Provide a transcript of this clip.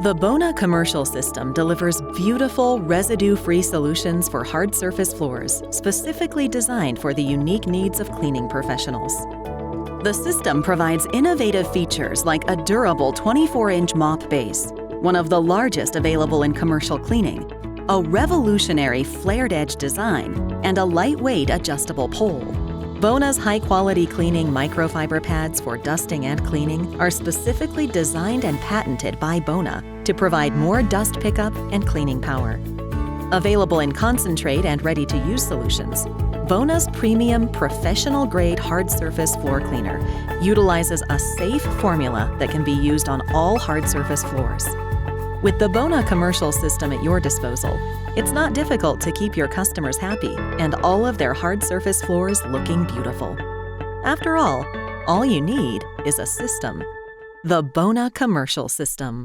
The Bona commercial system delivers beautiful, residue-free solutions for hard surface floors, specifically designed for the unique needs of cleaning professionals. The system provides innovative features like a durable 24-inch mop base, one of the largest available in commercial cleaning, a revolutionary flared edge design, and a lightweight adjustable pole. Bona's high-quality cleaning microfiber pads for dusting and cleaning are specifically designed and patented by Bona to provide more dust pickup and cleaning power. Available in concentrate and ready-to-use solutions, Bona's premium professional-grade hard surface floor cleaner utilizes a safe formula that can be used on all hard surface floors. With the Bona commercial system at your disposal, it's not difficult to keep your customers happy and all of their hard surface floors looking beautiful. After all you need is a system. The Bona commercial system.